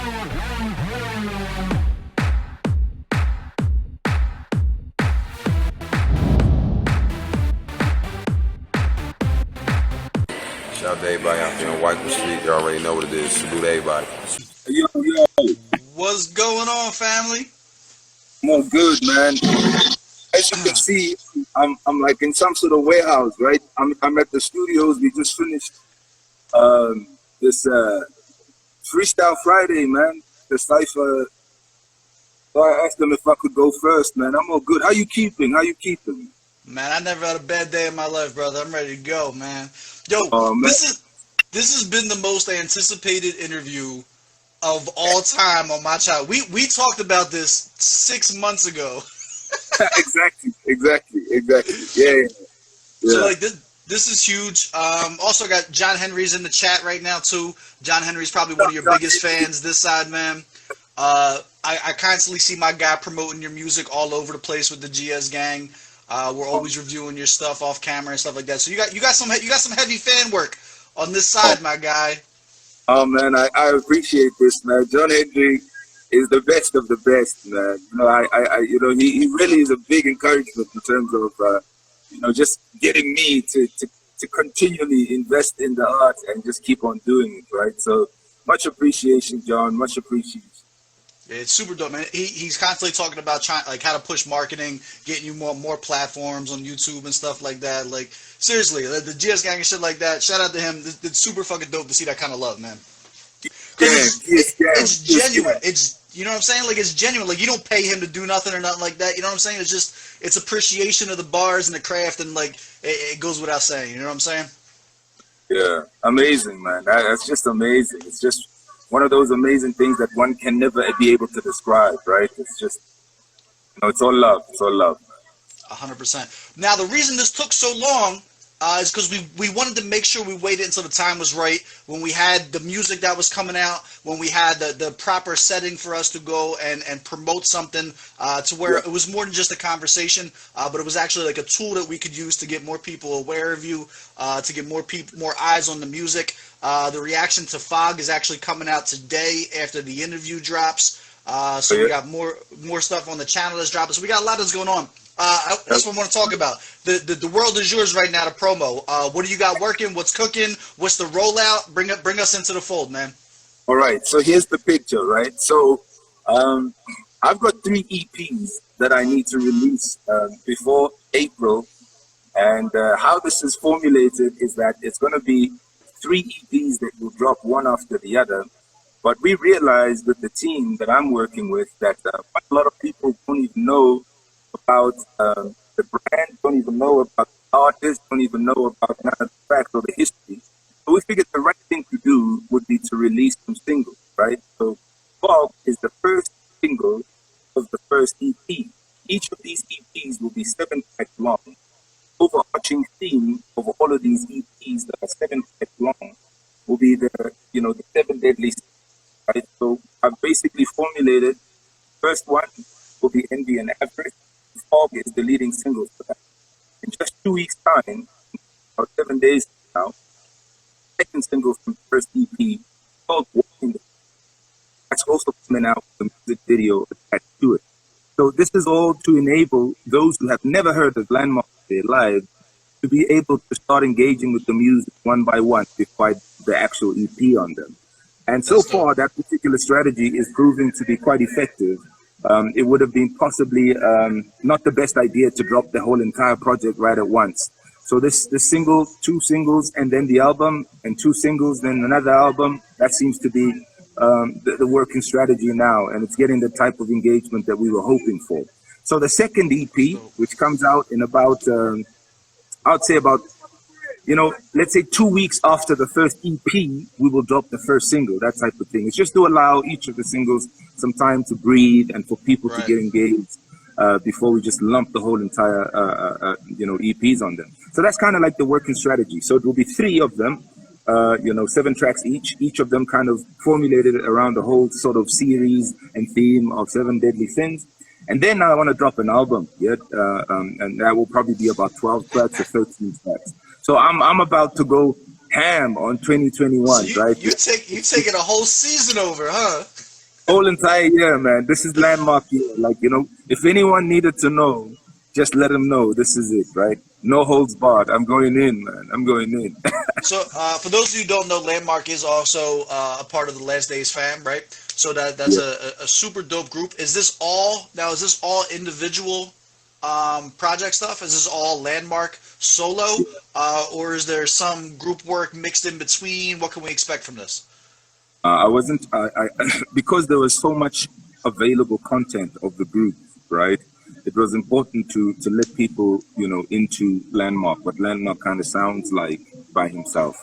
Shout out to everybody out there on White Street. You already know what it is. Salute everybody. Yo, yo. What's going on, family? I'm all good, man. As you can see, I'm like in some sort of warehouse, right? I'm at the studios. We just finished this Freestyle Friday, man. The cipher. So I asked them if I could go first, man. I'm all good. How you keeping? How you keeping? Man, I never had a bad day in my life, brother. I'm ready to go, man. Yo, Man. this has been the most anticipated interview of all time on my channel. We talked about this 6 months ago. Exactly. Yeah. So like this is huge. Also got John Henry's in the chat right now too. John Henry's probably one of your biggest fans this side, man. I constantly see my guy promoting your music all over the place with the GS gang. We're always reviewing your stuff off camera and stuff like that. So you got some heavy fan work on this side, my guy. Oh man, I appreciate this, man. John Henry is the best of the best, man. You know, he really is a big encouragement in terms of just getting me to continually invest in the art and just keep on doing it, right? So much appreciation, John. Much appreciation. Yeah, it's super dope, man. He's constantly talking about trying, like, how to push marketing, getting you more platforms on YouTube and stuff like that. Like, seriously, the GS gang and shit like that. Shout out to him. It's super fucking dope to see that kind of love, man. It's genuine. It's, you know what I'm saying? Like, it's genuine. Like, you don't pay him to do nothing or nothing like that. You know what I'm saying? It's just, it's appreciation of the bars and the craft, and like, it goes without saying. You know what I'm saying? Yeah, amazing, man. That's just amazing. It's just one of those amazing things that one can never be able to describe, right? It's just, it's all love. It's all love. 100%. Now, the reason this took so long is because we wanted to make sure we waited until the time was right, when we had the music that was coming out, when we had the proper setting for us to go and promote something to where it was more than just a conversation, but it was actually like a tool that we could use to get more people aware of you, to get more eyes on the music. The reaction to Fog is actually coming out today after the interview drops. So we got more stuff on the channel that's dropping. So we got a lot that's going on. That's what I want to talk about. The world is yours right now to promo. What do you got working? What's cooking? What's the rollout? Bring us into the fold, man. All right. So here's the picture, right? So I've got 3 EPs that I need to release before April. And how this is formulated is that it's going to be 3 EPs that will drop one after the other. But we realized with the team that I'm working with that a lot of people don't even know about the brand, don't even know about the artist, don't even know about none of the facts or the history. So we figured the right thing to do would be to release some singles, right? So Fog is the first single of the first EP. Each of these EPs will be 7 tracks long. Overarching theme of all of these EPs that are 7 tracks long will be the 7 deadly sins, right? So I've basically formulated, first one will be Envy and Average. Fog is the leading single for that. In just 2 weeks' time, about 7 days from now, second single from the first EP called Walking. That's also coming out with a music video attached to it. So this is all to enable those who have never heard of Landmarque live to be able to start engaging with the music one by one before the actual EP on them. And so far, that particular strategy is proving to be quite effective. It would have been possibly not the best idea to drop the whole entire project right at once. So this single, 2 singles, and then the album, and 2 singles, then another album, that seems to be the working strategy now, and it's getting the type of engagement that we were hoping for. So the second EP, which comes out in about, I'd say about, let's say 2 weeks after the first EP, we will drop the first single, that type of thing. It's just to allow each of the singles some time to breathe and for people to get engaged before we just lump the whole entire, EPs on them. So that's kind of like the working strategy. So it will be 3 of them, 7 tracks each of them kind of formulated around the whole sort of series and theme of 7 Deadly Sins. And then I want to drop an album, and that will probably be about 12 tracks or 13 tracks. So I'm about to go ham on 2021, so right? You taking a whole season over, huh? Whole entire year, man. This is landmark year. Like, you know, if anyone needed to know, just let them know this is it, right? No holds barred. I'm going in, man. I'm going in. So, for those of you who don't know, Landmark is also a part of the Last Days fam, right? So that's Yeah. a super dope group. Is this all now? Is this all individual project stuff? Is this all Landmark solo, or is there some group work mixed in between? What can we expect from this? I wasn't, because there was so much available content of the group, right? It was important to let people, you know, into Landmark, what Landmark kind of sounds like by himself.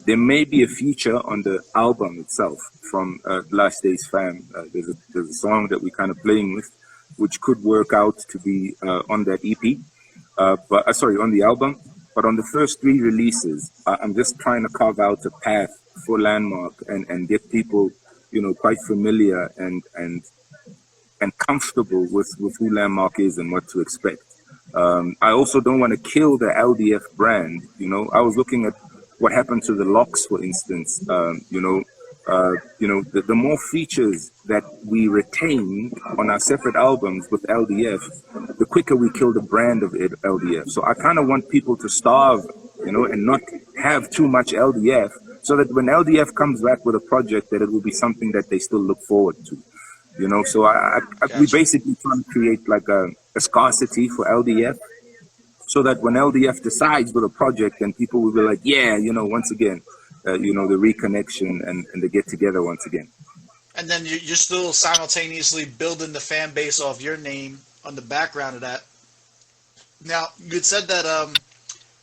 There may be a feature on the album itself from Last Days Fam. There's a song that we're kind of playing with, which could work out to be on that EP, but sorry, on the album. But on the first three releases, I'm just trying to carve out a path for Landmark and get people, you know, quite familiar and comfortable with who Landmark is and what to expect. I also don't want to kill the LDF brand. You know, I was looking at what happened to the locks, for instance. The more features that we retain on our separate albums with LDF, the quicker we kill the brand of LDF. So I kind of want people to starve, you know, and not have too much LDF, so that when LDF comes back with a project, that it will be something that they still look forward to. You know, so we Gotcha. basically try to create like a scarcity for LDF, so that when LDF decides with a project, then people will be like, yeah, you know, once again, you know, the reconnection and the get together once again. And then you're still simultaneously building the fan base off your name on the background of that. Now, you'd said that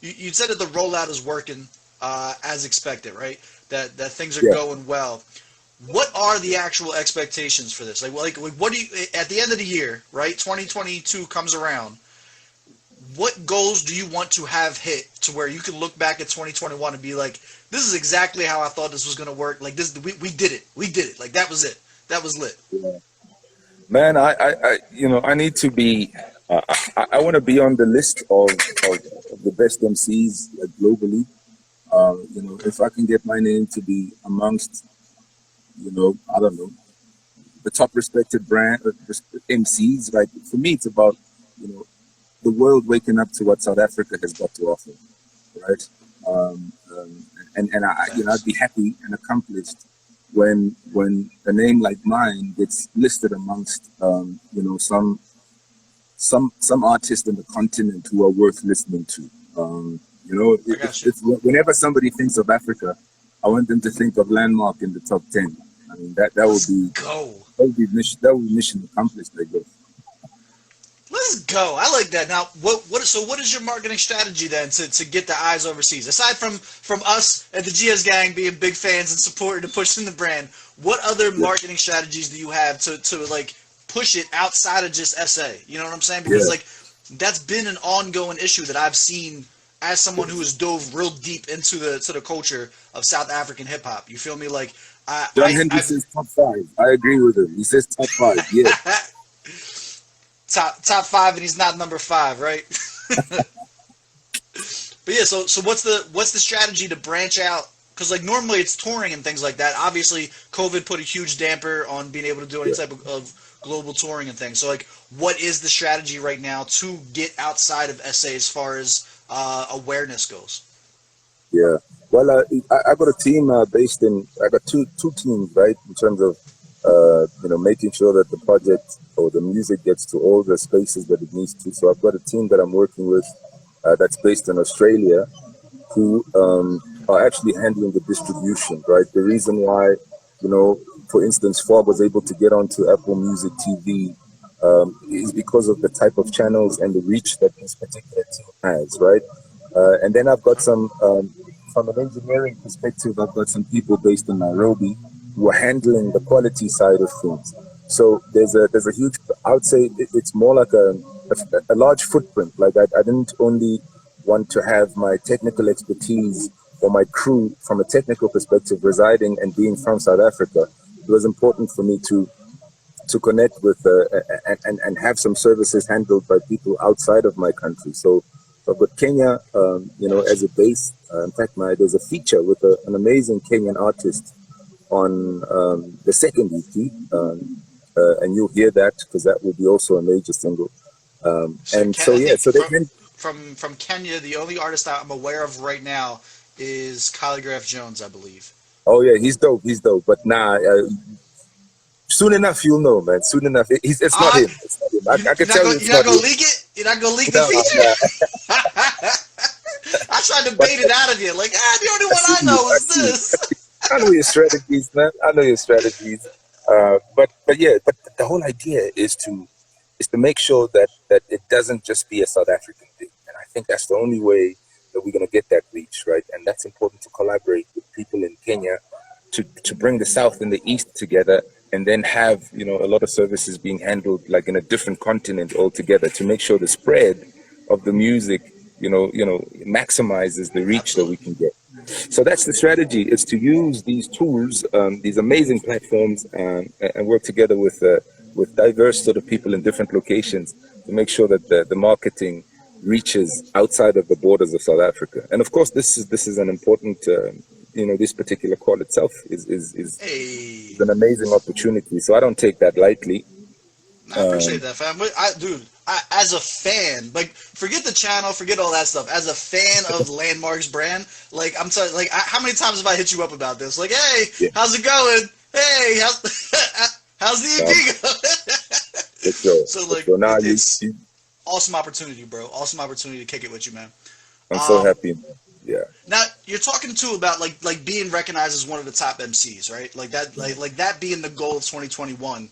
you said that the rollout is working as expected, right? That things are Yeah. going well. What are the actual expectations for this? Like what do you at the end of the year, right? 2022 comes around. What goals do you want to have hit to where you can look back at 2021 and be like, this is exactly how I thought this was going to work. Like this, we did it. We did it. Like that was it. That was lit. Man, you know, I need to be. I want to be on the list of the best MCs like, globally. You know, if I can get my name to be amongst, you know, I don't know, the top respected brand MCs. Like for me, it's about, you know, the world waking up to what South Africa has got to offer, right? And you know, I'd be happy and accomplished when a name like mine gets listed amongst you know, some artists in the continent who are worth listening to. You know, I got you. if whenever somebody thinks of Africa, I want them to think of Landmark in the top 10. I mean, that Let's would be go. that would be mission accomplished, I guess. Let's go. I like that. Now, what is your marketing strategy then to get the eyes overseas? Aside from us at the GS Gang being big fans and supporting and pushing the brand, what other Yeah, marketing strategies do you have to like push it outside of just SA? You know what I'm saying? Because yeah, like that's been an ongoing issue that I've seen as someone who has dove real deep into the culture of South African hip hop. You feel me? Like John Henry I've says top 5. I agree with him. He says top 5. Yeah, top five, and he's not number five, right? But yeah, so what's the strategy to branch out? Because like normally it's touring and things like that. Obviously, COVID put a huge damper on being able to do any yeah, type of global touring and things. So like, what is the strategy right now to get outside of SA as far as awareness goes? yeah. Well, I got a team based in. I got two teams, right, in terms of you know, making sure that the project or the music gets to all the spaces that it needs to. So I've got a team that I'm working with that's based in Australia, who are actually handling the distribution, right? The reason why, you know, for instance, Fob was able to get onto Apple Music TV is because of the type of channels and the reach that this particular team has, right? And then I've got some, from an engineering perspective, I've got some people based in Nairobi who are handling the quality side of things. So there's a huge, I would say it's more like a large footprint. Like I didn't only want to have my technical expertise or my crew from a technical perspective residing and being from South Africa. It was important for me to connect with and have some services handled by people outside of my country. So I've got Kenya, you know, Gotcha. as a base. In fact, there's a feature with an amazing Kenyan artist on the second EP, and you'll hear that because that will be also a major single. So And Ken, so I yeah, think so they've been. from Kenya, the only artist that I'm aware of right now is Calligraph Jones, I believe. Oh yeah, he's dope. He's dope. But nah, soon enough you'll know, man. Soon enough, it's not Uh, him. It's not him. I can tell you, it's you're not not gonna him. leak it. You're not gonna leak the No, feature. nah. I tried to But bait it out of you, like the only I one see I you. know I is see you. this. I know your strategies, man. I know your strategies. But yeah, but the whole idea is to make sure that it doesn't just be a South African thing. And I think that's the only way that we're gonna get that reach, right? And that's important to collaborate with people in Kenya to bring the South and the East together, and then have a lot of services being handled like in a different continent altogether to make sure the spread of the music maximizes the reach that we Absolutely. can get. So that's the strategy: is to use these tools, these amazing platforms, and work together with diverse sort of people in different locations to make sure that the marketing reaches outside of the borders of South Africa. And of course, this is an important, this particular call itself is Hey, an amazing opportunity. So I don't take that lightly. I appreciate that, fam. But as a fan, like, forget the channel, forget all that stuff. As a fan of Landmarque's brand, like, I'm telling, like, how many times have I hit you up about this? Like, hey, Yeah, how's it going? Hey, how's the no, EP going? for sure, So, for like, sure. Now it's awesome opportunity, bro. Awesome opportunity to kick it with you, man. I'm so Um, happy. Yeah, Now you're talking too about like being recognized as one of the top MCs, right? Like that, like that being the goal of 2021.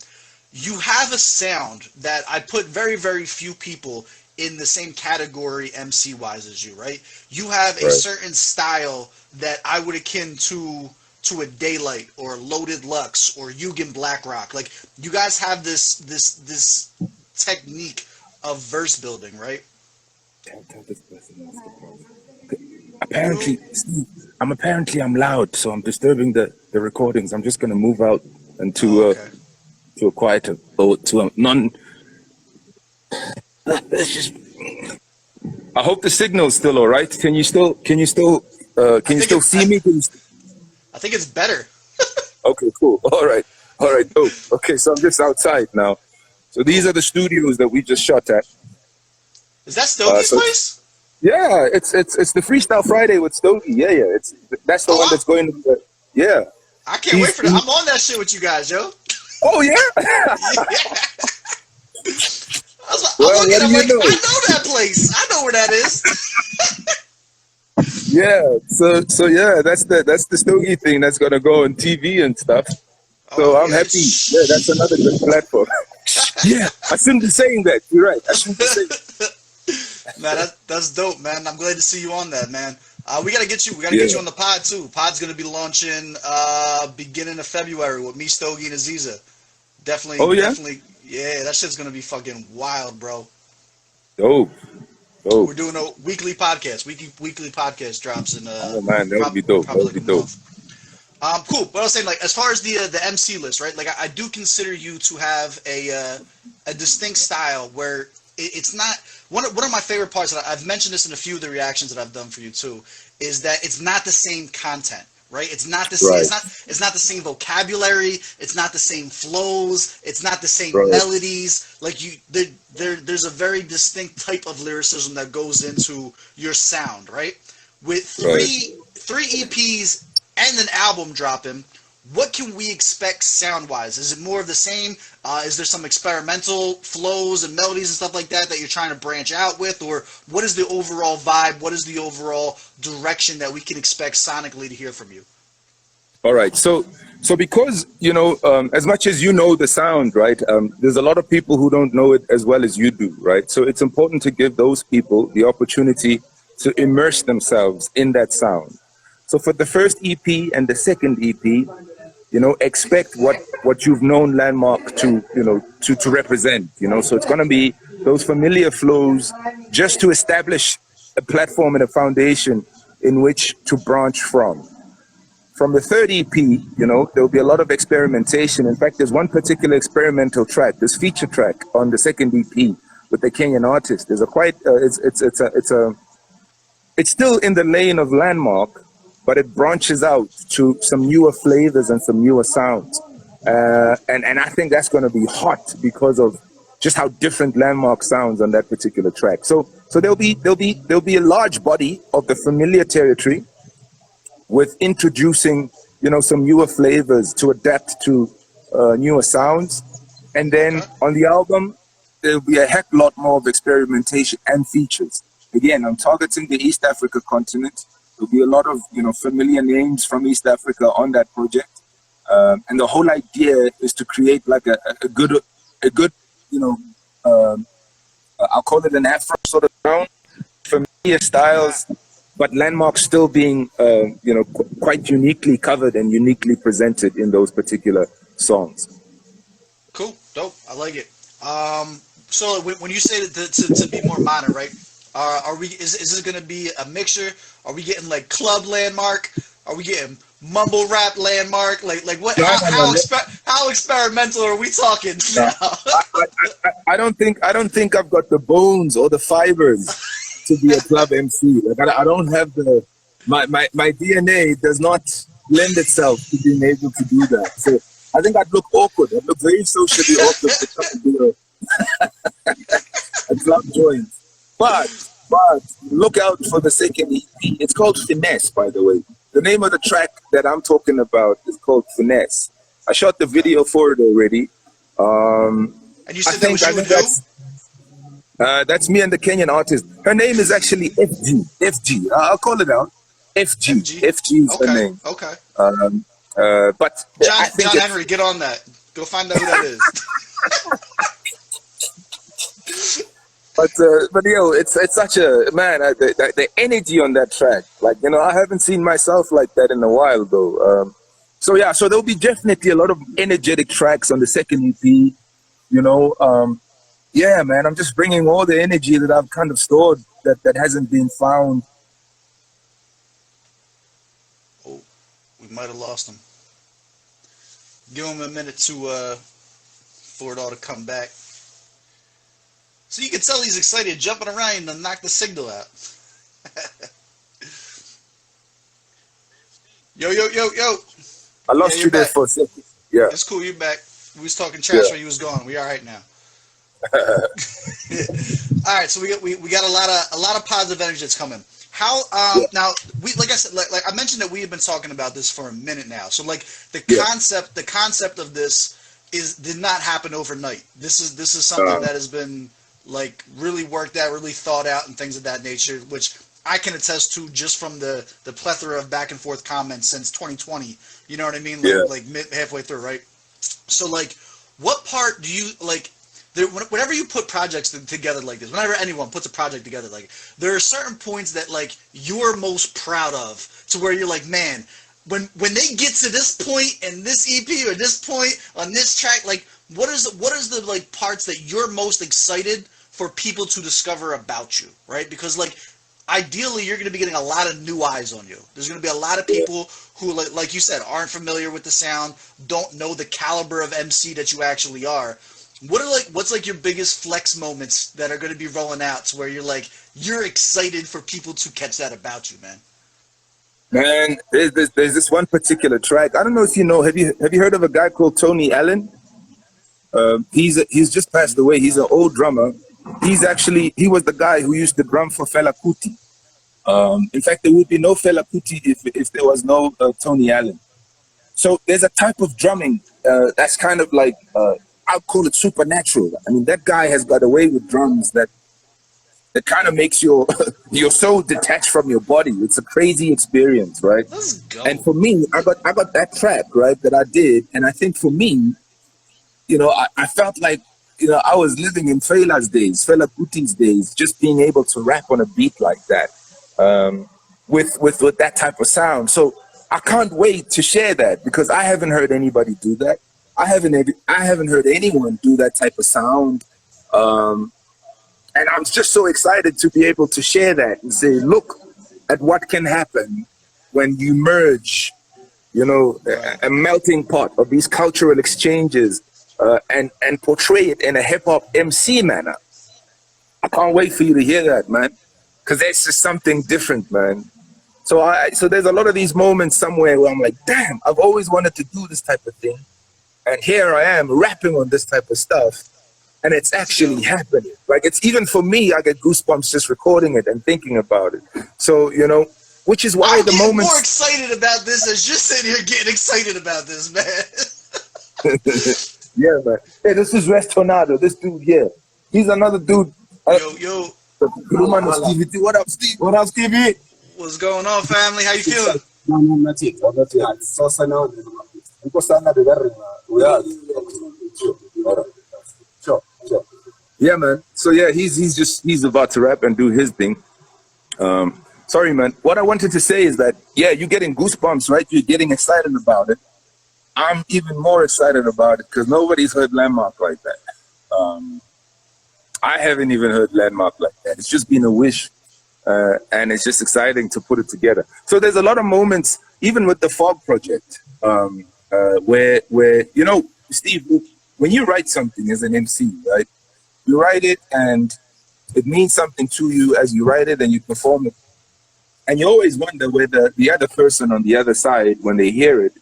You have a sound that I put very, very few people in the same category MC wise as you, right? You have a right. certain style that I would akin to a Daylight or Loaded Lux or Yugen Blackrock. Like, you guys have this technique of verse building, right? Tell this person that's the problem. You Apparently, Steve, I'm loud, so I'm disturbing the recordings. I'm just gonna move out and oh, okay. to a quieter or to a non. Let's just. I hope the signal's still all right. I Can you think still it see me? I think it's better. Okay, cool. All right, dope. Okay, so I'm just outside now. So these Cool. are the studios that we just shot at. Is that Stokey's So place? yeah, it's the Freestyle Friday with Stogie. Yeah. That's the Oh, one that's going to the, yeah. I can't wait He's for that. he, I'm on that shit with you guys, yo. oh yeah. Yeah. I'm Well, looking. what do I'm you like, I know? know that place. I know where that is. Yeah. So yeah, that's the Stogie thing that's gonna go on TV and stuff. Oh So I'm yeah. happy. Yeah, that's another good platform. Yeah, I shouldn't be saying that. You're right. I shouldn't be saying. Man, that's dope, man. I'm glad to see you on that, man. We gotta get you. We gotta get you Yeah. on the pod too. Pod's gonna be launching beginning of February with me, Stogie, and Aziza. Definitely, Oh yeah. definitely. Yeah, that shit's gonna be fucking wild, bro. Dope. Dope. We're doing a weekly podcast. Weekly podcast drops in Oh man, that would be dope. That probably would like be a dope. month. Cool. What I was saying, like, as far as the MC list, right? Like, I do consider you to have a distinct style where it's not one of my favorite parts. That I've mentioned this in a few of the reactions that I've done for you too, is that it's not the same content, right? It's not the same. Right. It's not the same vocabulary. It's not the same flows. It's not the same Right. melodies. Like, there's a very distinct type of lyricism that goes into your sound, right? With Right. three EPs and an album dropping, what can we expect sound-wise? Is it more of the same? Is there some experimental flows and melodies and stuff like that you're trying to branch out with? Or what is the overall vibe? What is the overall direction that we can expect sonically to hear from you? All right. So because as much as you know the sound, right? There's a lot of people who don't know it as well as you do, right? So it's important to give those people the opportunity to immerse themselves in that sound. So for the first EP and the second EP, expect what you've known Landmark to represent. So it's going to be those familiar flows, just to establish a platform and a foundation in which to branch from. From the third EP, there'll be a lot of experimentation. In fact, there's one particular experimental track, this feature track on the second EP with the Kenyan artist. There's a quite it's still in the lane of Landmark, but it branches out to some newer flavors and some newer sounds. And I think that's going to be hot because of just how different Landmarque sounds on that particular track. So there'll be a large body of the familiar territory with introducing, you know, some newer flavors to adapt to newer sounds. And then Okay. on the album, there'll be a heck lot more of experimentation and features. Again, I'm targeting the East Africa continent. There'll be a lot of, you know, familiar names from East Africa on that project. And the whole idea is to create like a good, you know, I'll call it an Afro sort of sound, familiar styles, but Landmarque still being, you know, quite uniquely covered and uniquely presented in those particular songs. Cool, dope. I like it. So when you say to be more modern, right? Are we? Is this going to be a mixture? Are we getting like club Landmarque? Are we getting mumble rap Landmarque? Like what? No, no, no. How experimental are we talking No, now? I don't think I've got the bones or the fibers to be a club MC. Like I don't have my DNA does not lend itself to being able to do that. So I think I'd look awkward. I'd look very socially awkward to come and do a club joint. But look out for the second EP. It's called Finesse, by the way. The name of the track that I'm talking about is called Finesse. I shot the video for it already. And you said that was you and who? That's me and the Kenyan artist. Her name is actually FG. I'll call it out. FG is her name. Okay. But I think John Henry, get on that. Go find out who that is. But yo, it's such a man. The energy on that track, like, you know, I haven't seen myself like that in a while though. So there'll be definitely a lot of energetic tracks on the second EP. You know, yeah, man, I'm just bringing all the energy that I've kind of stored that hasn't been found. Oh, we might have lost him. Give him a minute to for it all to come back. So you can tell he's excited, jumping around to knock the signal out. Yo. I lost you there for a second. Yeah. It's cool, you're back. We was talking trash when you was gone. We all right now. All right, so we got a lot of positive energy that's coming. How now like I said, like I mentioned that we have been talking about this for a minute now. So like the concept of this did not happen overnight. This is something that has been like really worked out, really thought out, and things of that nature, which I can attest to just from the plethora of back and forth comments since 2020. You know what I mean? Like halfway through, right? So like, what part do you like? Whenever you put projects together like this, whenever anyone puts a project together like, there are certain points that like you're most proud of, to where you're like, man, when they get to this point in this EP or this point on this track, like what is the like parts that you're most excited for people to discover about you, right? Because like ideally you're going to be getting a lot of new eyes on you. There's going to be a lot of people who, like you said, aren't familiar with the sound, don't know the caliber of MC that you actually are. What's like your biggest flex moments that are going to be rolling out to where you're excited for people to catch that about you, man? Man, there's this one particular track. I don't know if you know. Have you heard of a guy called Tony Allen? He's just passed away. He's an old drummer. He was the guy who used to drum for Fela Kuti. In fact, there would be no Fela Kuti if there was no Tony Allen. So there's a type of drumming that's kind of like I'll call it supernatural. I mean, that guy has got a way with drums that kind of makes your soul detached from your body. It's a crazy experience, right? Let's go. And for me, I got that track, right, that I did, and I think for me, you know, I felt like, you know, I was living in Fela's days, Fela Kuti's days, just being able to rap on a beat like that, with that type of sound. So I can't wait to share that, because I haven't heard anybody do that. I haven't heard anyone do that type of sound. And I'm just so excited to be able to share that and say, look at what can happen when you merge, you know, a melting pot of these cultural exchanges and portray it in a hip hop MC manner. I can't wait for you to hear that, man, because that's just something different, man. So there's a lot of these moments somewhere where I'm like, damn, I've always wanted to do this type of thing, and here I am rapping on this type of stuff, and it's actually happening. Like, it's even for me, I get goosebumps just recording it and thinking about it. So, you know, which is why I'm the getting moments. more excited about this as you're sitting here getting excited about this, man. Yeah, man. Hey, this is Restornado. This dude here, he's another dude. Yo, Stevie. What up, Steve? What up, Stevie? what's going on, family? How you feeling? Yeah, man. So yeah, he's about to rap and do his thing. Sorry, man. What I wanted to say is that, yeah, you're getting goosebumps, right? You're getting excited about it. I'm even more excited about it because nobody's heard Landmarque like that. I haven't even heard Landmarque like that. It's just been a wish, and it's just exciting to put it together. So there's a lot of moments, even with the Fog project, where you know, Steve, when you write something as an MC, right? You write it and it means something to you as you write it and you perform it. And you always wonder whether the other person on the other side, when they hear it,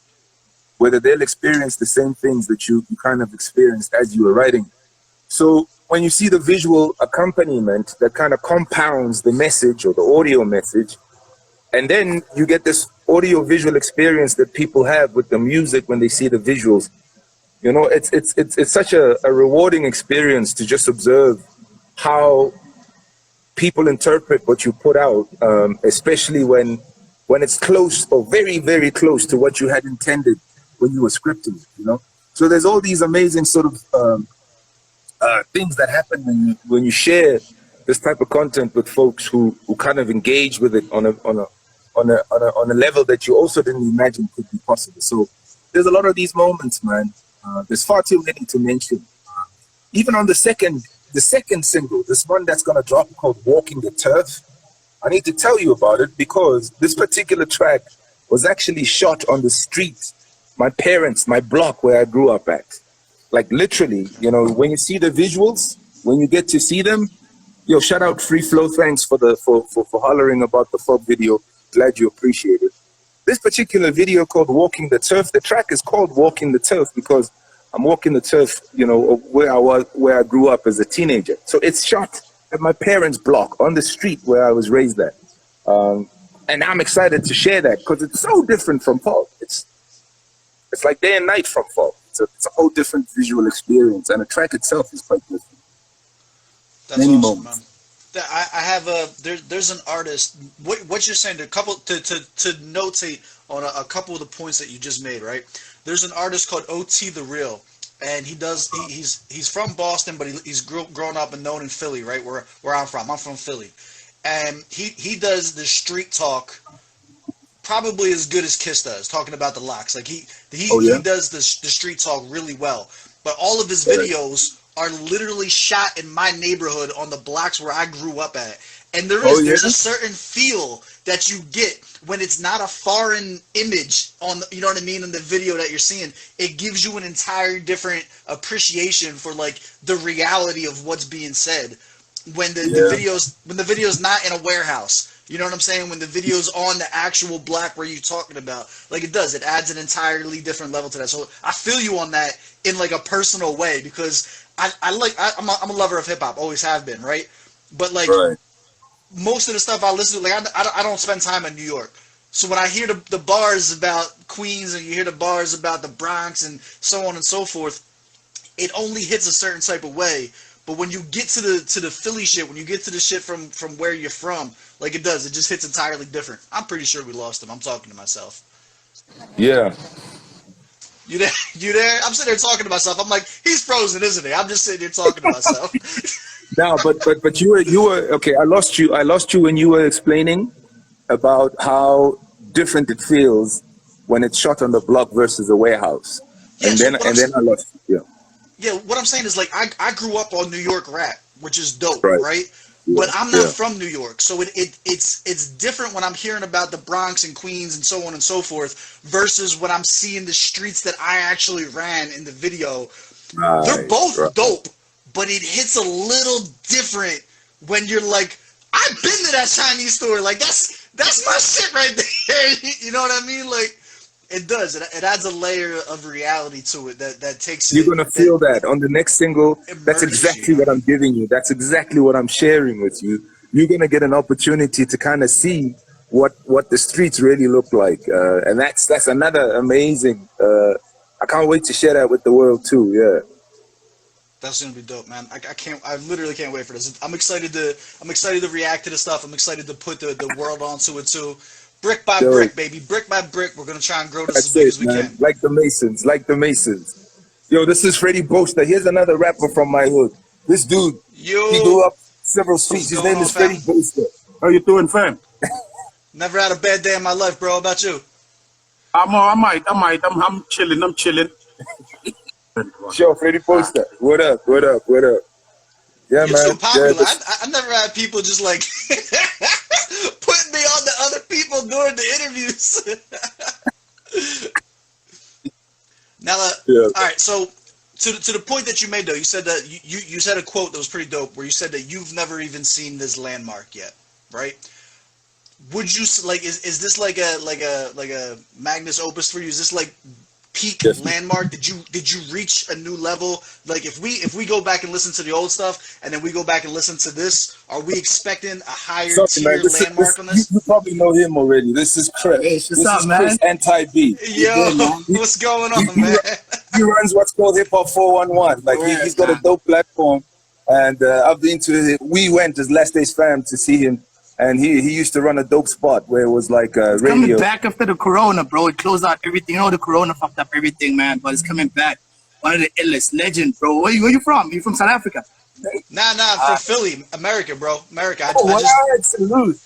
whether they'll experience the same things that you kind of experienced as you were writing. So when you see the visual accompaniment that kind of compounds the message or the audio message, and then you get this audio visual experience that people have with the music when they see the visuals, you know, it's such a rewarding experience to just observe how people interpret what you put out, especially when it's close or very, very close to what you had intended when you were scripting it, you know. So there's all these amazing sort of things that happen when you share this type of content with folks who kind of engage with it on a level that you also didn't imagine could be possible. So there's a lot of these moments, man. There's far too many to mention. Even on the second single, this one that's gonna drop called "Walking the Turf," I need to tell you about it because this particular track was actually shot on the street, my block where I grew up at. Like literally, you know, when you see the visuals, when you get to see them, yo, shout out Free Flow, thanks for hollering about the Fog video. Glad you appreciate it. This particular video called "Walking the Turf," the track is called "Walking the Turf" because I'm walking the turf, you know, where I grew up as a teenager. So it's shot at my parents' block on the street where I was raised at. And I'm excited to share that because it's so different from Fog. It's like day and night from Fog. It's a whole different visual experience, and the track itself is quite different. That's Many awesome, moments. man. I have there's an artist. What you're saying, a couple to notate on a couple of the points that you just made, right? There's an artist called OT the Real, and he's from Boston, but he's grown up and known in Philly, right? Where I'm from. I'm from Philly, and he does the street talk probably as good as Kiss does, talking about the locks. Like he does the street talk really well, but all of his videos are literally shot in my neighborhood on the blocks where I grew up at. And there's a certain feel that you get when it's not a foreign image on the, you know what I mean, in the video that you're seeing. It gives you an entire different appreciation for like the reality of what's being said when the video's not in a warehouse. You know what I'm saying? When the video's on the actual block where you're talking about, like it adds an entirely different level to that. So I feel you on that in like a personal way because I'm a lover of hip hop, always have been, right? But like most of the stuff I listen to, like I don't spend time in New York, so when I hear the bars about Queens and you hear the bars about the Bronx and so on and so forth, it only hits a certain type of way. But when you get to the Philly shit, when you get to the shit from where you're from, like it just hits entirely different. I'm pretty sure we lost him. I'm talking to myself. Yeah. You there? You there? I'm sitting there talking to myself. I'm like, he's frozen, isn't he? I'm just sitting there talking to myself. No, but you were okay. I lost you when you were explaining about how different it feels when it's shot on the block versus a warehouse. Yeah, and then I lost you. Yeah, what I'm saying is like I grew up on New York rap, which is dope, Right? right? Yeah, but I'm not from New York, so it's different when I'm hearing about the Bronx and Queens and so on and so forth versus when I'm seeing the streets that I actually ran in the video. They're both dope, but it hits a little different when you're like, I've been to that Chinese store. Like that's That's my shit right there. You know what I mean? Like, it does. It adds a layer of reality to it that takes You're it, gonna that feel that on the next single. That's immerses you. exactly what I'm giving you. That's exactly what I'm sharing with you. You're gonna get an opportunity to kind of see what the streets really look like, and that's another amazing. I can't wait to share that with the world too. Yeah. That's gonna be dope, man. I can't. I literally can't wait for this. I'm excited to. I'm excited to react to the stuff. I'm excited to put the world onto it too. Brick by Yo, brick, baby. Brick by brick. We're gonna try and grow this as that's big it, as we man. can. Like the Masons, like the Masons. Yo, this is Freddie Boaster. Here's another rapper from my hood. This dude, he Yo, grew up several what's streets. His going name on, is fam? Freddie Boaster. How you doing, fam? Never had a bad day in my life, bro. How about you? I'm chilling. I'm chilling. Sure, Freddie Boaster. What up? What up? What up? Yeah, You're man. too popular. Yeah, I never had people just like putting me on the other people during the interviews. Now, yeah. all right. So, to the point that you made, though, you said that you said a quote that was pretty dope, where you said that you've never even seen this landmark yet, right? Would you like? Is this like a Magnus opus for you? Is this like peak Yes. landmark? Did you reach a new level? Like if we go back and listen to the old stuff, and then we go back and listen to this, are we expecting a higher Something, tier man. landmark on this? You probably know him already. This is Chris. Hey, This what's up, is man? Chris Anti-B. Yo, man? what's going He, on, he, man? he runs what's called Hip Hop 411. Like he's got a dope platform, and I've been to. We went as Last Days fam to see him, and he used to run a dope spot where it was like Coming radio. back after the corona, bro. It closed out everything. You know, the corona fucked up everything, man. But it's coming back. One of the illest legend, bro. Where you from? You from South Africa? Nah, I'm from Philly, America, bro. America. I Oh, just salute.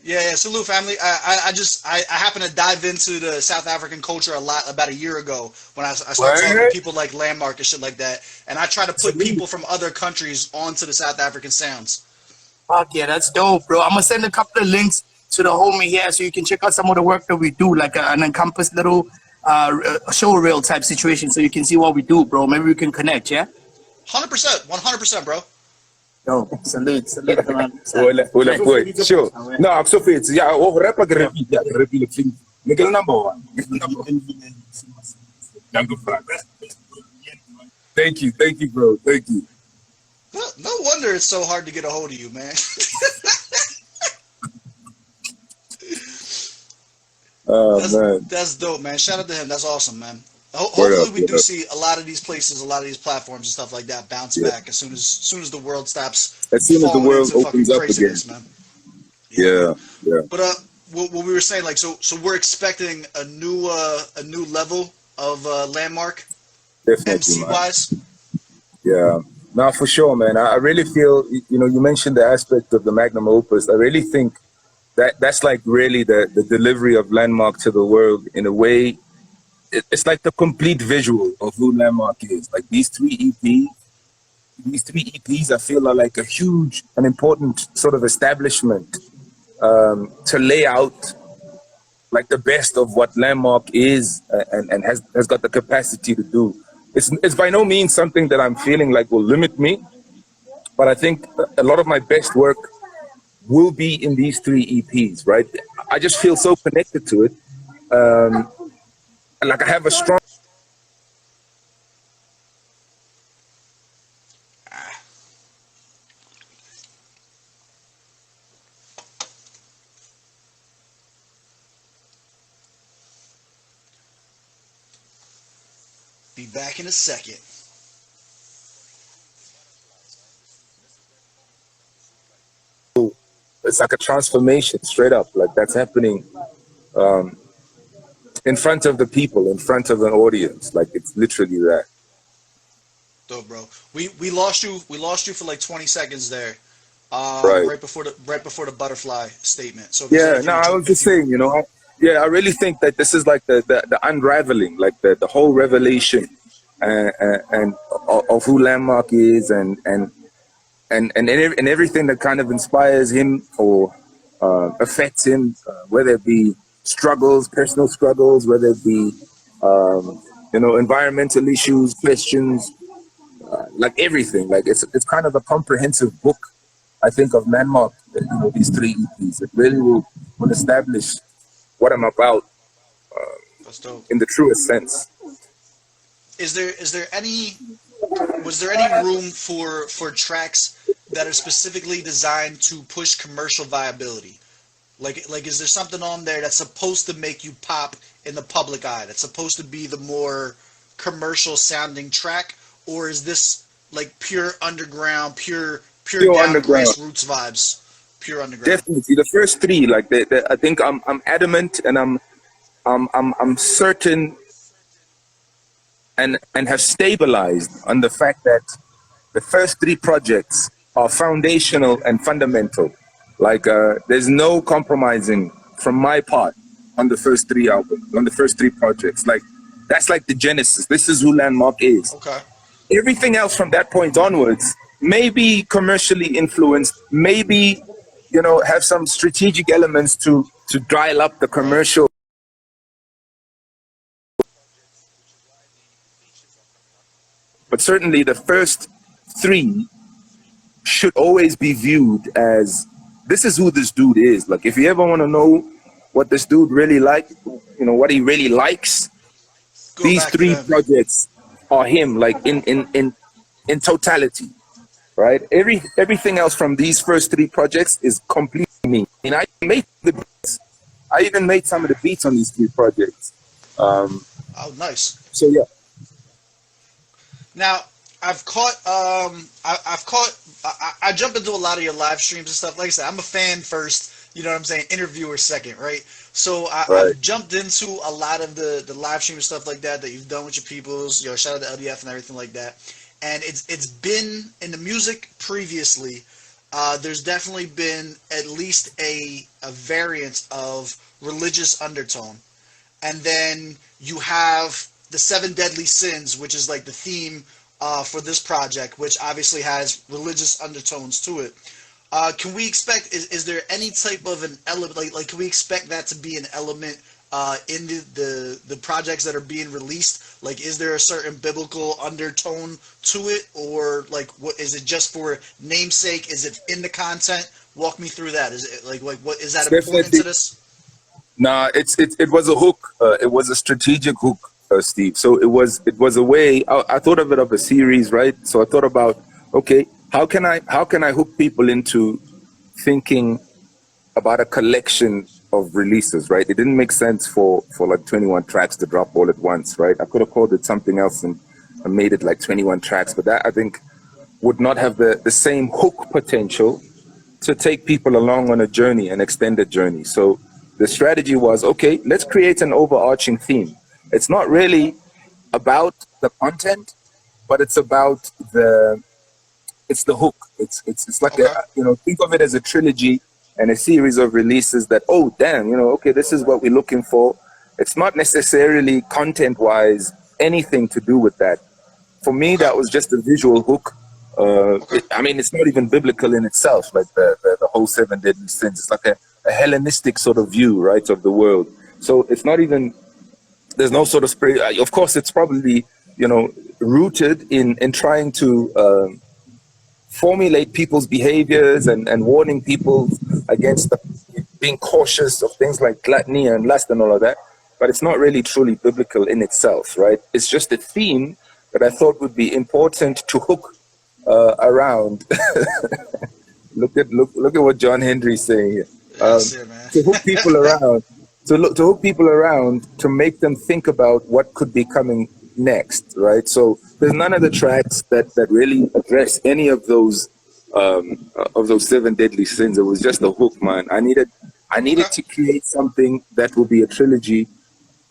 yeah, salute family. I happen to dive into the South African culture a lot about a year ago when I started talking to people like Landmarque and shit like that, and I try to put people from other countries onto the South African sounds. Fuck yeah, that's dope, bro. I'm gonna send a couple of links to the homie here so you can check out some of the work that we do, like an encompass little show reel type situation, so you can see what we do, bro. Maybe we can connect, yeah? 100%, 100%, bro. Yo, salute, man. Hola, boy. Sure. No, I'm so fit. Yeah, oh, rapper can repeat. Yeah, can repeat the thing. Nigga, number one. Thank you, bro. Thank you. No wonder it's so hard to get a hold of you, man. Man. That's dope, man. Shout out to him. That's awesome, man. Word Hopefully, up, we word do up. see a lot of these places, a lot of these platforms and stuff like that bounce Yeah. back as soon as the world stops. As soon as the falling world into opens fucking up craziness, again. man. Yeah, yeah. But what we were saying, like, so we're expecting a new level of Landmarque, Definitely, MC man. wise. Yeah. No, for sure, man. I really feel, you mentioned the aspect of the magnum opus. I really think that's like really the delivery of Landmarque to the world in a way. It's like the complete visual of who Landmarque is. Like these three EPs, I feel are like a huge and important sort of establishment to lay out like the best of what Landmarque is and has got the capacity to do. It's by no means something that I'm feeling like will limit me, but I think a lot of my best work will be in these three EPs, right? I just feel so connected to it. Like I have a strong. Be back in a second. It's like a transformation, straight up. Like that's happening in front of the people, in front of an audience. Like it's literally that. Dope, bro. We lost you for like 20 seconds there. Right. Right before the butterfly statement. So Yeah, no, I was just saying, I really think that this is like the unraveling, like the whole revelation and of who Landmarque is and everything that kind of inspires him or affects him, whether it be struggles, personal struggles, whether it be environmental issues, questions, like everything. Like it's kind of a comprehensive book, I think, of Landmarque. These three EPs. It really will will establish what I'm about That's dope. in the truest sense. Is there any was there any room for tracks that are specifically designed to push commercial viability? Like is there something on there that's supposed to make you pop in the public eye? That's supposed to be the more commercial sounding track, or is this like pure underground, pure down Underground. grassroots vibes? Pure underground. Definitely the first three, like I think I'm adamant and I'm certain and have stabilized on the fact that the first three projects are foundational and fundamental. Like there's no compromising from my part on the first three albums, on the first three projects. Like that's like the genesis. This is who Landmarque is. Okay. Everything else from that point onwards may be commercially influenced, maybe, you know, have some strategic elements to dial up the commercial. But certainly the first three should always be viewed as, this is who this dude is. Like, if you ever want to know what this dude really like, you know, what he really likes, Go these back to three them. projects are him, like in totality, right? Everything else from these first three projects is completely me. And I made the beats. I even made some of the beats on these three projects. Oh, nice. So yeah. Now, I've caught, I jump into a lot of your live streams and stuff. Like I said, I'm a fan first, you know what I'm saying, interviewer second, right? So I've jumped into a lot of the live stream and stuff like that you've done with your peoples, you know, shout out to LDF and everything like that. And it's been, in the music previously, there's definitely been at least a variance of religious undertone. And then you have the 7 deadly sins, which is like the theme for this project, which obviously has religious undertones to it. Can we expect, is there any type of an element, like can we expect that to be an element in the projects that are being released? Like, is there a certain biblical undertone to it, or like, what is it just for namesake? Is it in the content? Walk me through that. Is it like what is that important to this? Nah, it was a hook. It was a strategic hook, Steve. So it was a way. I thought of it of a series, right? So I thought about, okay, how can I hook people into thinking about a collection of releases, right? It didn't make sense for like 21 tracks to drop all at once, right? I could have called it something else and made it like 21 tracks, but that I think would not have the same hook potential to take people along on a journey, an extended journey. So the strategy was, okay, let's create an overarching theme. It's not really about the content, but it's about the hook. It's like Okay. think of it as a trilogy and a series of releases that, oh damn, okay, this is what we're looking for. It's not necessarily content-wise anything to do with that. For me, that was just a visual hook. I mean, it's not even biblical in itself, like the whole 7 deadly sins. It's like a Hellenistic sort of view, right, of the world. So it's not even, there's no sort of spirit. Of course, it's probably, rooted in trying to formulate people's behaviors and warning people against being cautious of things like gluttony and lust and all of that. But it's not really truly biblical in itself, right? It's just a theme that I thought would be important to hook around. Look at what John Henry's saying here. To hook people around, to hook people around, to make them think about what could be coming next, right? So there's none of the tracks that really address any of those 7 deadly sins. It was just a hook, man. I needed to create something that will be a trilogy.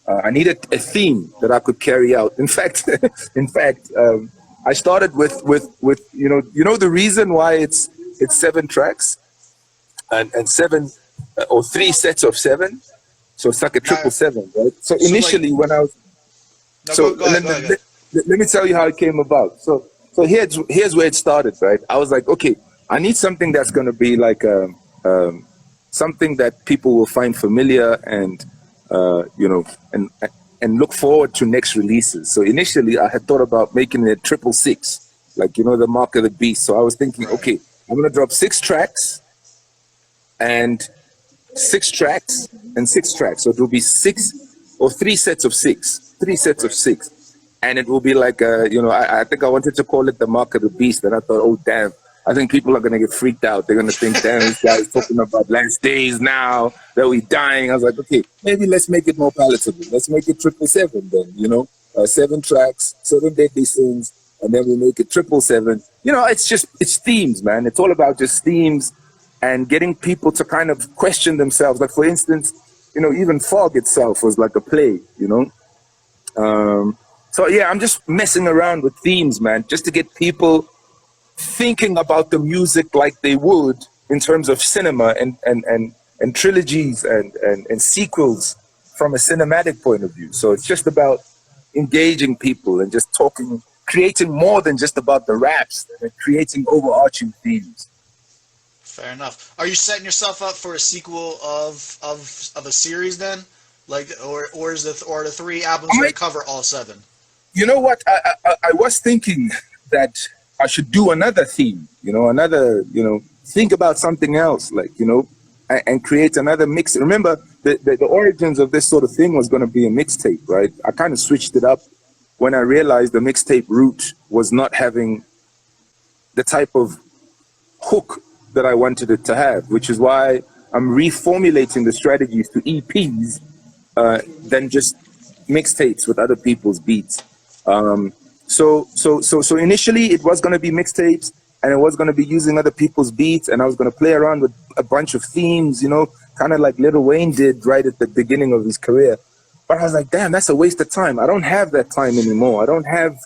I needed a theme that I could carry out. In fact, I started with the reason why it's 7 tracks and 7 or 3 sets of 7. So it's like a 777, right? So initially, when I was let me tell you how it came about. So here's where it started, right? I was like, okay, I need something that's going to be like something that people will find familiar and and look forward to next releases. So initially, I had thought about making it 666, like the mark of the beast. So I was thinking, okay, I'm going to drop 6 tracks, and 6 tracks and 6 tracks. So it will be 6 or 3 sets of 6, 3 sets of 6. And it will be like, I think I wanted to call it the Mark of the Beast. And I thought, oh, damn, I think people are going to get freaked out. They're going to think, damn, this guy's talking about last days now, that we're dying. I was like, okay, maybe let's make it more palatable. Let's make it 777 then, 7 tracks, 7 deadly sins, and then we make it 777. It's themes, man. It's all about just themes and getting people to kind of question themselves. Like, for instance, even Fog itself was like a play, So yeah, I'm just messing around with themes, man, just to get people thinking about the music like they would in terms of cinema and trilogies and sequels from a cinematic point of view. So it's just about engaging people and just talking, creating more than just about the raps, and creating overarching themes. Fair enough. Are you setting yourself up for a sequel of a series then? Like, or the 3 albums going to cover all 7? You know what? I was thinking that I should do another theme, think about something else, and create another mix. Remember, the origins of this sort of thing was going to be a mixtape, right? I kind of switched it up when I realized the mixtape route was not having the type of hook that I wanted it to have, which is why I'm reformulating the strategies to EPs than just mixtapes with other people's beats. So initially it was going to be mixtapes, and it was going to be using other people's beats, and I was going to play around with a bunch of themes, kind of like Lil Wayne did right at the beginning of his career. But I was like, damn, that's a waste of time. I don't have that time anymore. I don't have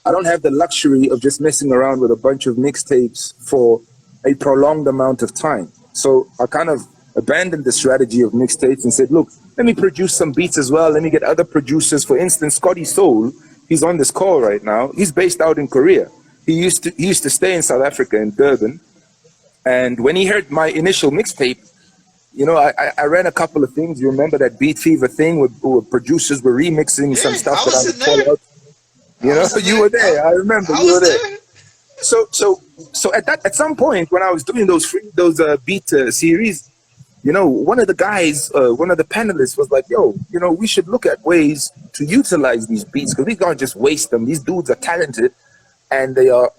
the luxury of just messing around with a bunch of mixtapes for a prolonged amount of time. So I kind of abandoned the strategy of mixtapes and said, look, let me produce some beats as well. Let me get other producers. For instance, Scotty Soul, he's on this call right now. He's based out in Korea. He used to stay in South Africa, in Durban. And when he heard my initial mixtape, I ran a couple of things. You remember that Beat Fever thing where producers were remixing some stuff that I would call out. You were there. I remember you were there. So at some point when I was doing those beat series, one of the guys, one of the panelists was like, yo, we should look at ways to utilize these beats, because we can't just waste them. These dudes are talented, and they are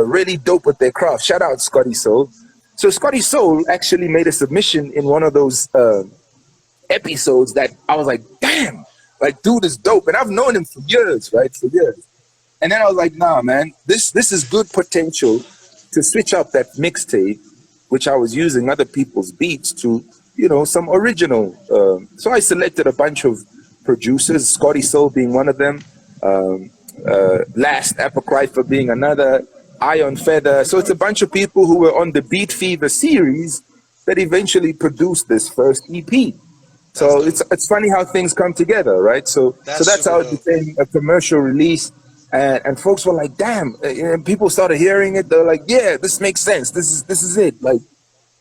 really dope with their craft. Shout out Scotty Soul. So Scotty Soul actually made a submission in one of those episodes that I was like, damn, like, dude is dope. And I've known him for years, right? For years. And then I was like, nah, man, this is good potential to switch up that mixtape, which I was using other people's beats to, some original. So I selected a bunch of producers, Scotty Soul being one of them, Last Apocrypha being another, Iron Feather. So it's a bunch of people who were on the Beat Fever series that eventually produced this first EP. So it's funny how things come together, right? So that's how it became a commercial release. And folks were like, damn, and people started hearing it. They're like, yeah, this makes sense. This is it. Like,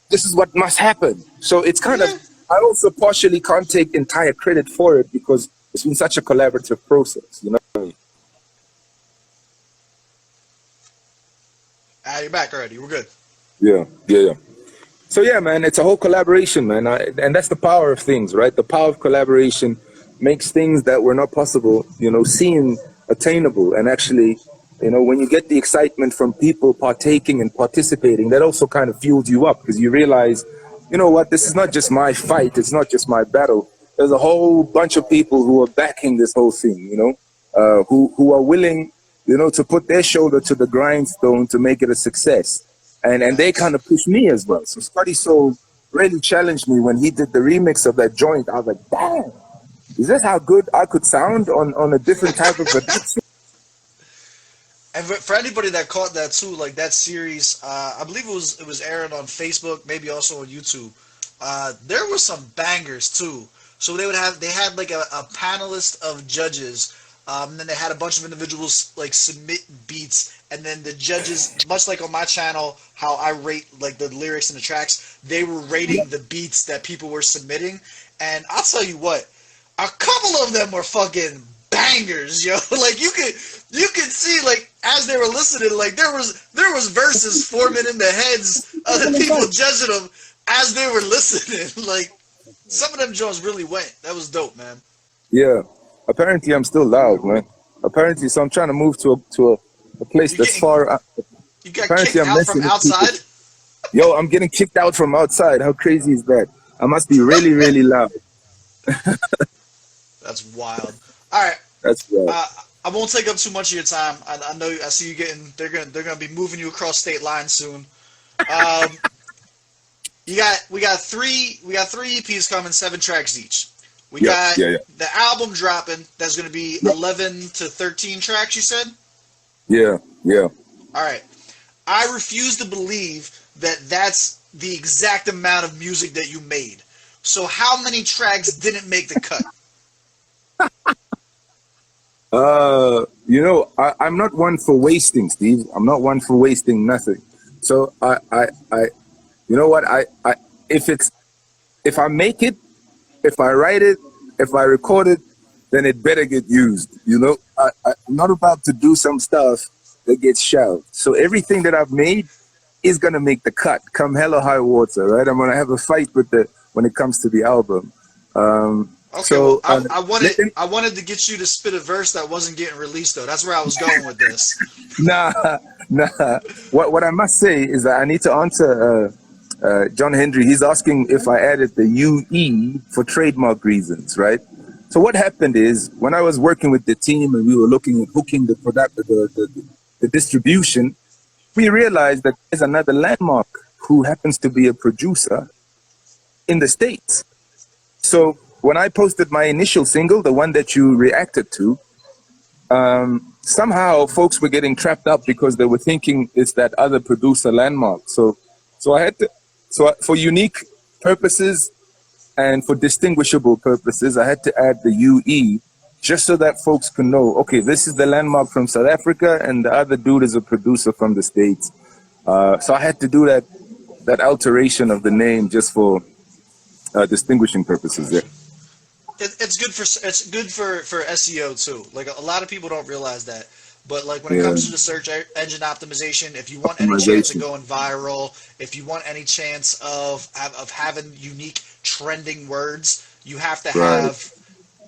this is what must happen. So it's kind of, I also partially can't take entire credit for it because it's been such a collaborative process, you know what I mean? You're back already. We're good. Yeah. So yeah, man, it's a whole collaboration, man. And that's the power of things, right? The power of collaboration makes things that were not possible, seem attainable. And actually, when you get the excitement from people partaking and participating, that also kind of fuels you up, because you realize, you know what, this is not just my fight. It's not just my battle. There's a whole bunch of people who are backing this whole thing, who are willing, to put their shoulder to the grindstone to make it a success. And they kind of push me as well. So Scotty Soul really challenged me when he did the remix of that joint. I was like, damn, is this how good I could sound on a different type of production? And for anybody that caught that too, like that series, I believe it was aired on Facebook, maybe also on YouTube. There were some bangers too. So they had like a panelist of judges, and then they had a bunch of individuals like submit beats, and then the judges, much like on my channel, how I rate like the lyrics and the tracks, they were rating the beats that people were submitting. And I'll tell you what, a couple of them were fucking bangers, yo. Like you could see, like, as they were listening, like there was verses forming in the heads of the people judging them. as they were listening, like some of them Jones really went. That was dope, man. Yeah. Apparently, I'm still loud, man. Apparently, so I'm trying to move to a place You that's getting far. you got Apparently, kicked I'm out from messing with people. outside? Yo, I'm getting kicked out from outside. How crazy is that? I must be really, really loud. That's wild. All right. That's right. I won't take up too much of your time. I know I see you getting. They're gonna be moving you across state lines soon. We got three EPs coming, 7 tracks each. We got the album dropping. That's gonna be 11 to 13 tracks. You said. Yeah. All right. I refuse to believe that that's the exact amount of music that you made. So how many tracks didn't make the cut? I'm not one for wasting, Steve. I'm not one for wasting nothing. So you know what? If I make it, if I write it, if I record it, then it better get used. You know, I'm not about to do some stuff that gets shelved. So everything that I've made is gonna make the cut, come hell or high water, right? I'm gonna have a fight with when it comes to the album. Okay, so well, I wanted to get you to spit a verse that wasn't getting released though. That's where I was going with this. Nah. What I must say is that I need to answer John Henry. He's asking if I added the UE for trademark reasons, right? So what happened is when I was working with the team and we were looking at hooking the product, the distribution, we realized that there's another Landmarque who happens to be a producer in the States. So when I posted my initial single, the one that you reacted to, somehow folks were getting trapped up because they were thinking it's that other producer Landmarque. So I had to, for unique purposes and for distinguishable purposes, I had to add the UE just so that folks can know, okay, this is the Landmarque from South Africa and the other dude is a producer from the States. So I had to do that alteration of the name just for distinguishing purposes there. It's good for SEO too. Like a lot of people don't realize that. But like when it comes to the search engine optimization, if you want any chance of going viral, if you want any chance of having unique trending words, you have to have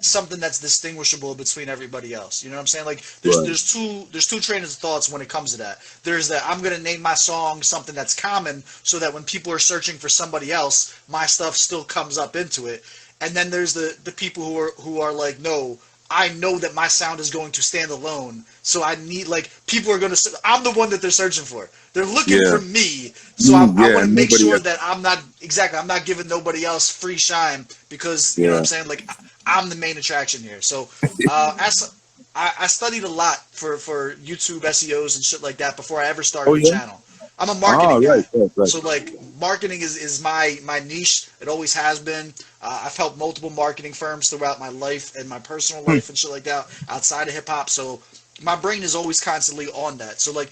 something that's distinguishable between everybody else. You know what I'm saying? Like there's two trains of thoughts when it comes to that. There's that I'm gonna name my song something that's common so that when people are searching for somebody else, my stuff still comes up into it. And then there's the people who are like, no, I know that my sound is going to stand alone. So I need, like, people are going to, I'm the one that they're searching for. They're looking for me. So I want to make sure that I'm not giving nobody else free shine because, you know what I'm saying? Like, I'm the main attraction here. So I studied a lot for YouTube SEOs and shit like that before I ever started the channel. I'm a marketing guy. So like marketing is my niche. It always has been. I've helped multiple marketing firms throughout my life and my personal life and shit like that outside of hip hop. So my brain is always constantly on that. So like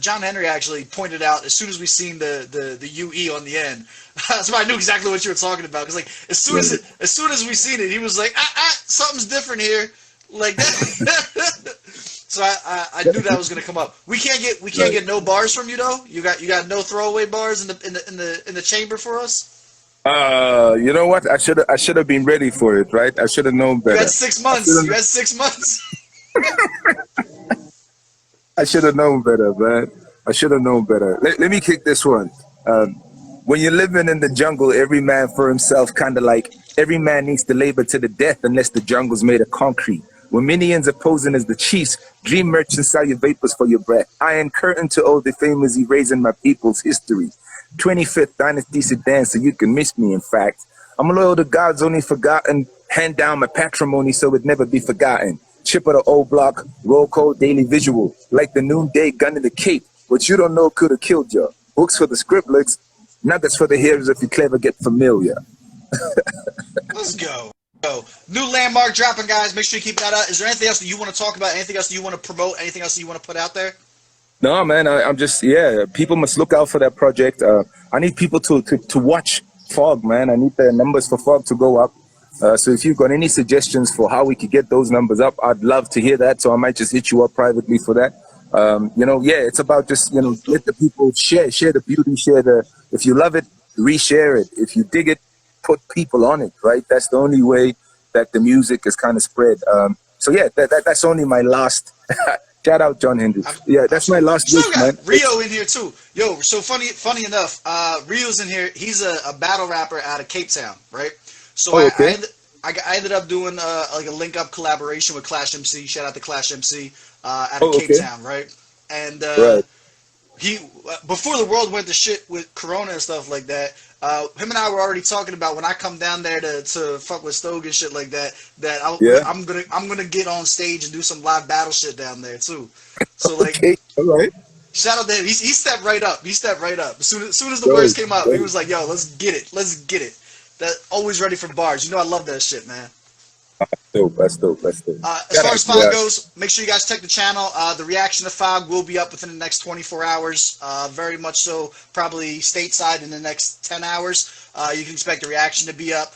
John Henry actually pointed out as soon as we seen the UE on the end, that's why I knew exactly what you were talking about. Because like as soon as we seen it, he was like, something's different here, like that. So I knew that was gonna come up. We can't get no bars from you though. You got no throwaway bars in the chamber for us. You know what? I should have been ready for it, right? I should have known better. You had 6 months. You had 6 months. I should have known better, man. I should have known better. Let me kick this one. When you're living in the jungle, every man for himself, kind of like every man needs to labor to the death unless the jungle's made of concrete. When minions are posing as the chiefs, dream merchants sell your vapors for your breath. Iron curtain to all the famous erasing my people's history. 25th dynasty sedan, so you can miss me, in fact. I'm loyal to God's only forgotten. Hand down my patrimony so it never be forgotten. Chip of the old block, roll call, daily visual. Like the noonday gun in the cape. What you don't know could have killed you. Books for the scriptlets, nuggets for the hearers if you clever get familiar. Let's go. New Landmarque dropping, guys. Make sure you keep that up. Is there anything else that you want to talk about? Anything else that you want to promote? Anything else that you want to put out there? No, man. I'm just people must look out for that project. I need people to watch Fog, man. I need the numbers for Fog to go up. So if you've got any suggestions for how we could get those numbers up, I'd love to hear that. So I might just hit you up privately for that. It's about just let the people share the beauty, if you love it, reshare it. If you dig it, put people on it, right? That's the only way that the music is kind of spread. So yeah, that's only my last. Shout out John Hendricks. Yeah, that's my last Still wish, got man. Rio in here too. Yo, so funny enough, Rio's in here. He's a battle rapper out of Cape Town, right? So Oh, okay. I ended up doing like a link up collaboration with Clash MC. Shout out to Clash MC out of Oh, Cape okay. Town, right? And Right. he before the world went to shit with Corona and stuff like that. Him and I were already talking about when I come down there to fuck with Stoke and shit like that. Yeah. I'm gonna get on stage and do some live battle shit down there too. So like, Okay. All right. shout out to him. He stepped right up. He stepped right up. As soon as the Dope, words came out, he dope. was like, "Yo, let's get it. Let's get it." That always ready for bars. You know I love that shit, man. Dope. That's dope. That's dope. As far as Fog Yeah. goes, make sure you guys check the channel. The reaction to Fog will be up within the next 24 hours. Very much so, probably stateside in the next 10 hours. You can expect the reaction to be up.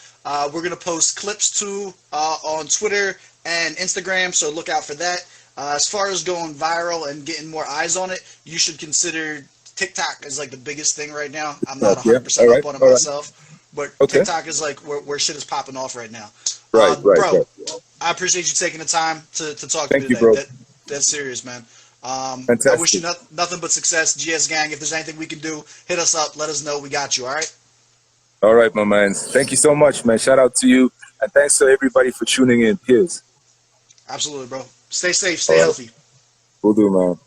We're going to post clips too on Twitter and Instagram, so look out for that. As far as going viral and getting more eyes on it, you should consider TikTok as like the biggest thing right now. I'm not 100% Yeah. up on it All right. myself, but Okay. TikTok is like where shit is popping off right now. Right. Bro, Right. I appreciate you taking the time to talk to Thank me you, today. bro. That's serious, man. I Fantastic. wish you nothing but success, GS Gang. If there's anything we can do, hit us up. Let us know. We got you, all right? All right, my man. Thank you so much, man. Shout out to you, and thanks to everybody for tuning in. Cheers. Absolutely, bro. Stay safe. Stay All right. healthy. Will do, man.